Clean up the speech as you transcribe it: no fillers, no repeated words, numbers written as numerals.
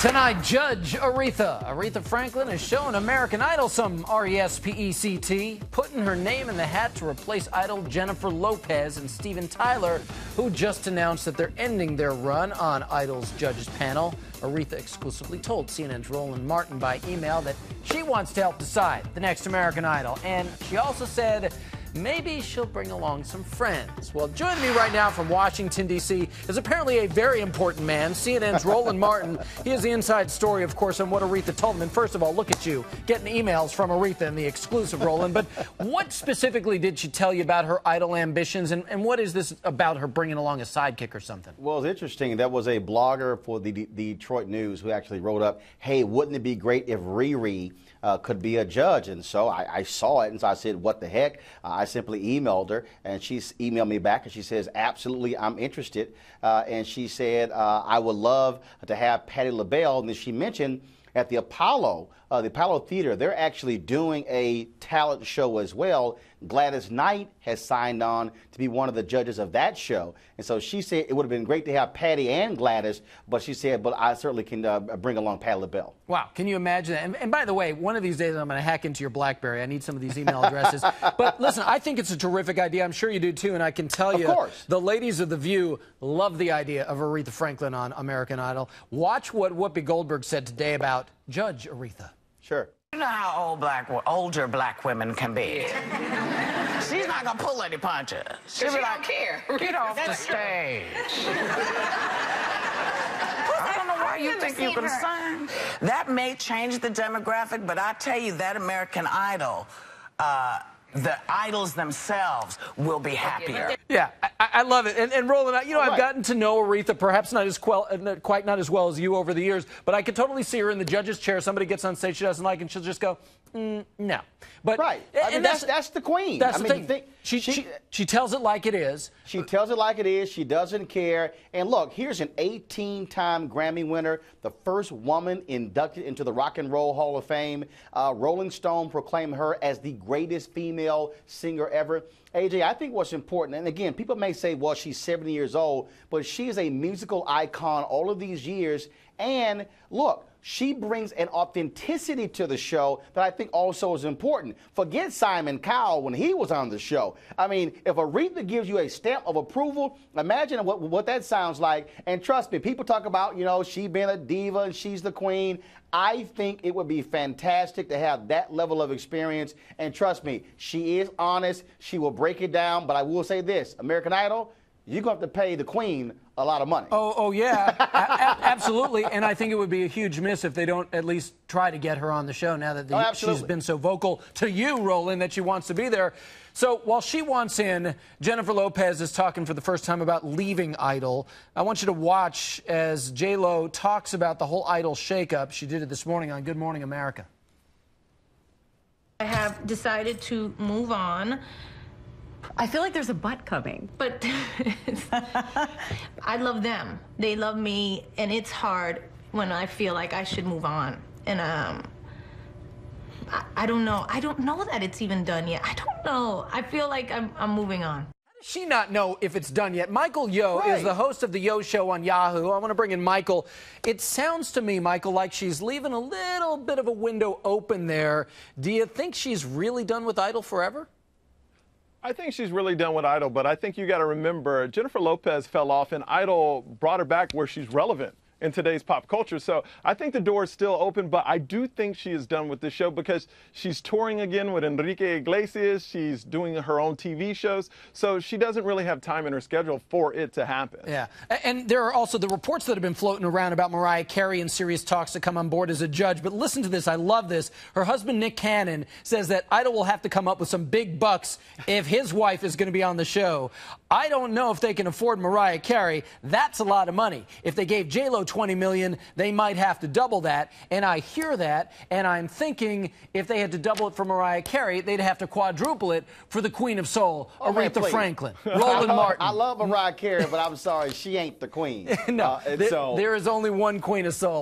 Tonight, Judge Aretha Franklin is showing American Idol some R-E-S-P-E-C-T, putting her name in the hat to replace Idol Jennifer Lopez and Steven Tyler, who just announced that they're ending their run on Idol's judges panel. Aretha exclusively told CNN's Roland Martin by email that she wants to help decide the next American Idol, and she also said maybe she'll bring along some friends. Well, joining me right now from Washington, D.C. is apparently a very important man, CNN's Roland Martin. He has the inside story, of course, on what Aretha told him. And first of all, look at you, getting emails from Aretha in the exclusive, Roland. But what specifically did she tell you about her Idol ambitions, and what is this about her bringing along a sidekick or something? Well, it's interesting. There was a blogger for the Detroit News who actually wrote up, hey, wouldn't it be great if Riri could be a judge? And so I saw it, and so I said, what the heck? I simply emailed her, and she emailed me back, and she says, absolutely, I'm interested. And she said, I would love to have Patti LaBelle. And then she mentioned at the Apollo Theater, they're actually doing a talent show as well. Gladys Knight has signed on to be one of the judges of that show. And so she said it would have been great to have Patti and Gladys, but she said, but I certainly can bring along Patti LaBelle. Wow, can you imagine that? And by the way, one of these days I'm going to hack into your BlackBerry. I need some of these email addresses. But listen, I think it's a terrific idea. I'm sure you do too, and I can tell you, the ladies of The View love the idea of Aretha Franklin on American Idol. Watch what Whoopi Goldberg said today about Judge Aretha. Sure. You know how older black women can be. She's not gonna pull any punches. She'll be like, get off the stage. I don't know why you think you can sing. That may change the demographic, but I tell you, that American Idol, the idols themselves will be happier. Yeah, I love it. And Roland, you know, I've gotten to know Aretha, perhaps not as quite not as well as you over the years, but I could totally see her in the judge's chair. Somebody gets on stage she doesn't like, and she'll just go, no. But right. I mean, that's the queen. That's the thing. She tells it like it is. She tells it like it is. She doesn't care. And look, here's an 18-time Grammy winner, the first woman inducted into the Rock and Roll Hall of Fame. Rolling Stone proclaimed her as the greatest female singer ever. AJ, I think what's important, and again, people may say, well, she's 70 years old, but she is a musical icon all of these years. And look, she brings an authenticity to the show that I think also is important. Forget Simon Cowell when he was on the show. I mean, if Aretha gives you a stamp of approval, imagine what that sounds like. And trust me, people talk about, you know, she being a diva and she's the queen. I think it would be fantastic to have that level of experience. And trust me, she is honest. She will break it down. But I will say this, American Idol, you're going to have to pay the queen a lot of money. Oh yeah, absolutely. And I think it would be a huge miss if they don't at least try to get her on the show now that she's been so vocal to you, Roland, that she wants to be there. So while she wants in, Jennifer Lopez is talking for the first time about leaving Idol. I want you to watch as J-Lo talks about the whole Idol shakeup. She did it this morning on Good Morning America. I have decided to move on. I feel like there's a but coming. But I love them. They love me, and it's hard when I feel like I should move on. And I don't know. I don't know that it's even done yet. I don't know. I feel like I'm moving on. How does she not know if it's done yet? Michael Yo is the host of the Yo Show on Yahoo. I want to bring in Michael. It sounds to me, Michael, like she's leaving a little bit of a window open there. Do you think she's really done with Idol forever? I think she's really done with Idol, but I think you got to remember Jennifer Lopez fell off, and Idol brought her back where she's relevant in today's pop culture. So I think the door is still open, but I do think she is done with the show because she's touring again with Enrique Iglesias. She's doing her own TV shows. So she doesn't really have time in her schedule for it to happen. Yeah. And there are also the reports that have been floating around about Mariah Carey in serious talks to come on board as a judge. But listen to this. I love this. Her husband, Nick Cannon, says that Idol will have to come up with some big bucks if his wife is going to be on the show. I don't know if they can afford Mariah Carey. That's a lot of money. If they gave J-Lo $20 million, they might have to double that. And I hear that, and I'm thinking if they had to double it for Mariah Carey, they'd have to quadruple it for the Queen of Soul, Aretha Franklin. Roland Martin. I love Mariah Carey, but I'm sorry, she ain't the queen. No, there is only one Queen of Soul.